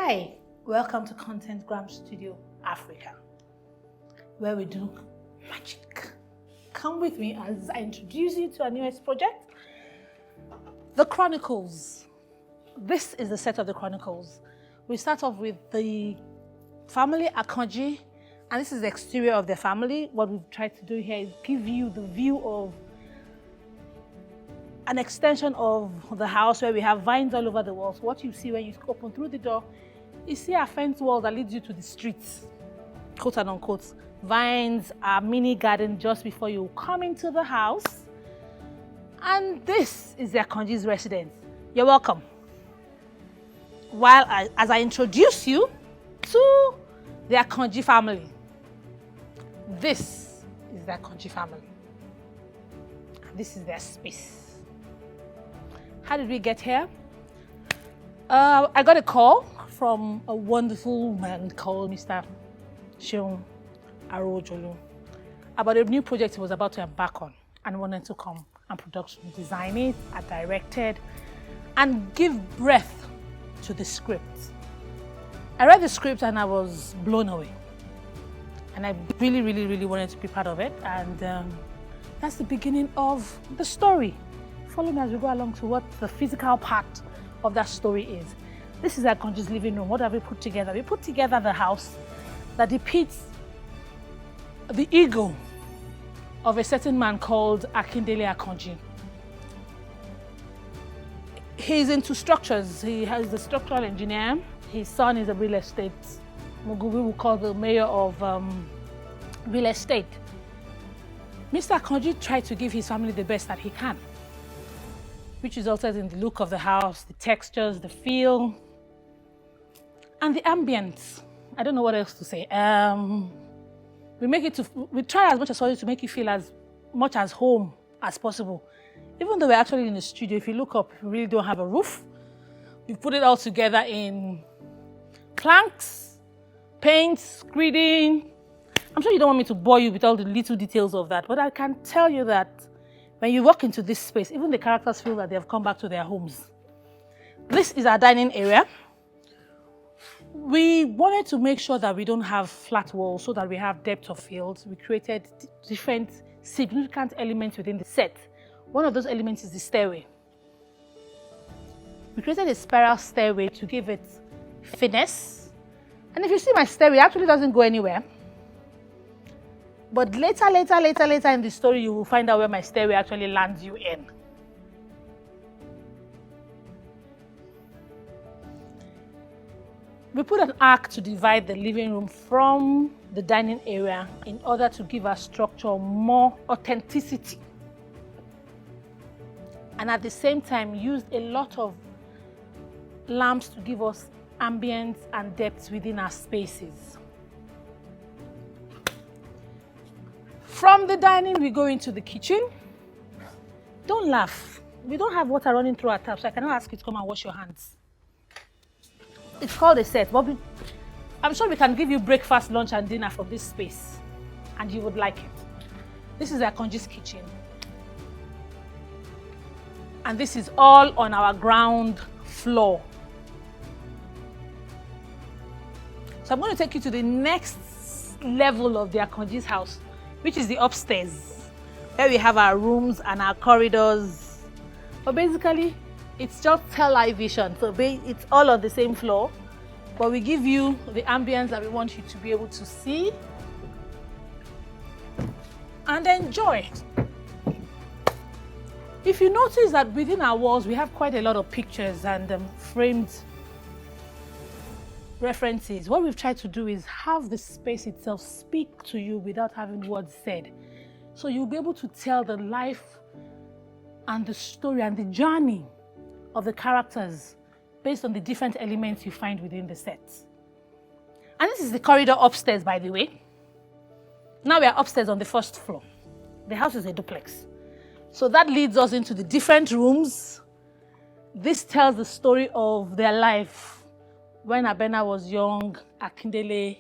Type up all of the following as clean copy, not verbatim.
Hi, welcome to Content Gram Studio Africa, where we do magic. Come with me as I introduce you to our newest project, The Chronicles. This is the set of The Chronicles. We start off with the family, Akanji, and this is the exterior of their family. What we've tried to do here is give you the view of an extension of the house where we have vines all over the walls. What you see when you open through the door, you see a fence wall that leads you to the streets, quote and unquote. Vines, a mini garden just before you come into the house. And this is the Akanji's residence. You're welcome. As I introduce you to the Akanji family. This is the Akanji family. And this is their space. How did we get here? I got a call from a wonderful man called Mr. Seun Arojolu about a new project he was about to embark on and wanted to come and production design it, and directed, and give breath to the script. I read the script and I was blown away. And I really wanted to be part of it. And that's the beginning of the story. Follow me as we go along to what the physical part of that story is. This is Akanji's living room. What have we put together? We put together the house that depicts the ego of a certain man called Akindele Akanji. He's into structures. He has a structural engineer. His son is a real estate, Mugubi will call the mayor of real estate. Mr. Akanji tried to give his family the best that he can, which resulted in the look of the house, the textures, the feel, and the ambience. I don't know what else to say. We try as much as possible to make you feel as much as home as possible. Even though we're actually in the studio, if you look up, we really don't have a roof. We put it all together in planks, paints, screeding. I'm sure you don't want me to bore you with all the little details of that, but I can tell you that when you walk into this space, even the characters feel that they have come back to their homes. This is our dining area. We wanted to make sure that we don't have flat walls so that we have depth of field. We created different significant elements within the set. One of those elements is the stairway. We created a spiral stairway to give it finesse. And if you see my stairway, it actually doesn't go anywhere. But later in the story, you will find out where my stairway actually lands you in. We put an arc to divide the living room from the dining area in order to give our structure more authenticity. And at the same time, used a lot of lamps to give us ambience and depth within our spaces. From the dining, we go into the kitchen. Don't laugh. We don't have water running through our tap, so I cannot ask you to come and wash your hands. It's called a set, but I'm sure we can give you breakfast, lunch, and dinner from this space, and you would like it. This is Akanji's kitchen. And this is all on our ground floor. So I'm going to take you to the next level of the Akanji's house, which is the upstairs, where we have our rooms and our corridors. But basically, it's just television, so it's all on the same floor, but we give you the ambience that we want you to be able to see and enjoy. If you notice that within our walls, we have quite a lot of pictures and framed references. What we've tried to do is have the space itself speak to you without having words said. So you'll be able to tell the life and the story and the journey of the characters based on the different elements you find within the set. And this is the corridor upstairs, by the way. Now we are upstairs on the first floor. The house is a duplex. So that leads us into the different rooms. This tells the story of their life. When Abena was young, Akindele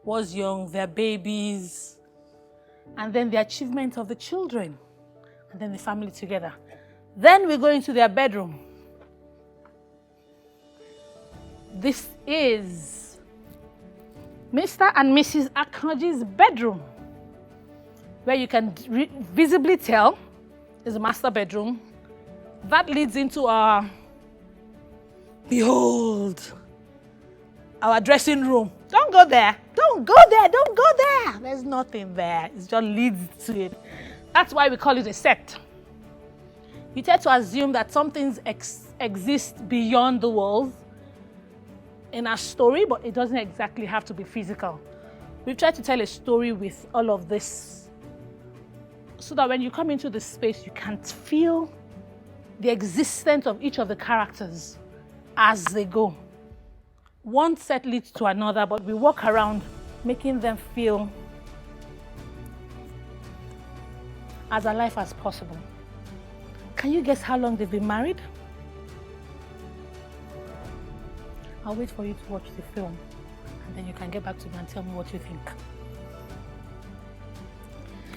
was young, their babies, and then the achievement of the children, and then the family together. Then we go into their bedroom. This is Mr. and Mrs. Akanji's bedroom, where you can visibly tell is a master bedroom. That leads into our, behold, our dressing room. Don't go there. Don't go there. Don't go there. There's nothing there. It just leads to it. That's why we call it a set. We tend to assume that some things exist beyond the walls in our story, but it doesn't exactly have to be physical. We've tried to tell a story with all of this so that when you come into this space, you can feel the existence of each of the characters as they go. One set leads to another, but we walk around making them feel as alive as possible. Can you guess how long they've been married? I'll wait for you to watch the film, and then you can get back to me and tell me what you think.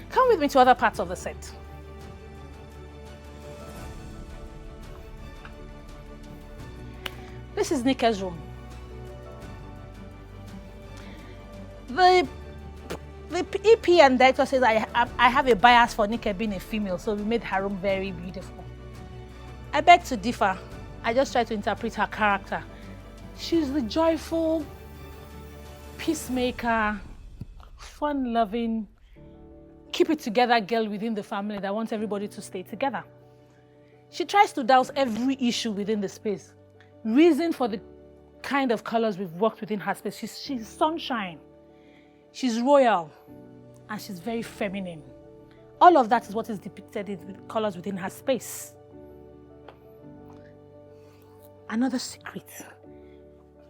Come with me to other parts of the set. This is Nike's room. The EP and director says I have a bias for Nike being a female, so we made her room very beautiful. I beg to differ. I just try to interpret her character. She's the joyful, peacemaker, fun-loving, keep-it-together girl within the family that wants everybody to stay together. She tries to douse every issue within the space. Reason for the kind of colors we've worked within her space. She's sunshine. She's royal. And she's very feminine. All of that is what is depicted with colors within her space. Another secret.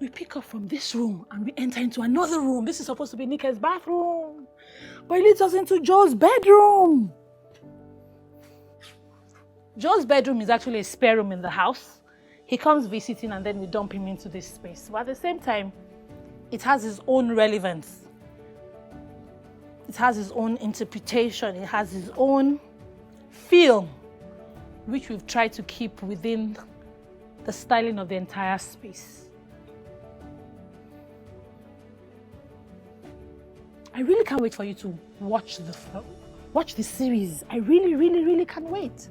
We pick up from this room and we enter into another room. This is supposed to be Nike's bathroom, but it leads us into Joe's bedroom. Joe's bedroom is actually a spare room in the house. He comes visiting and then we dump him into this space. But at the same time, it has its own relevance. It has its own interpretation. It has its own feel, which we've tried to keep within the styling of the entire space. I really can't wait for you to watch the series. I really, really, really can't wait.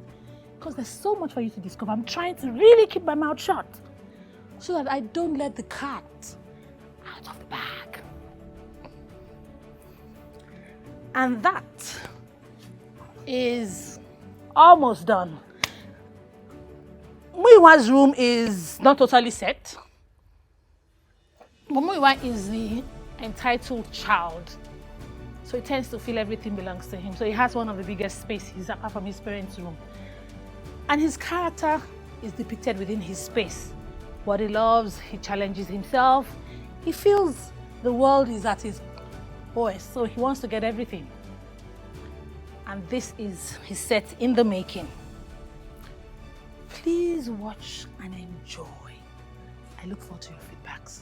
Because there's so much for you to discover. I'm trying to really keep my mouth shut so that I don't let the cat out of the bag. And that is almost done. Muiwa's room is not totally set. But Muiwa is the entitled child. So he tends to feel everything belongs to him. So he has one of the biggest spaces apart from his parents' room. And his character is depicted within his space. What he loves, he challenges himself. He feels the world is at his voice, so he wants to get everything. And this is his set in the making. Please watch and enjoy. I look forward to your feedbacks.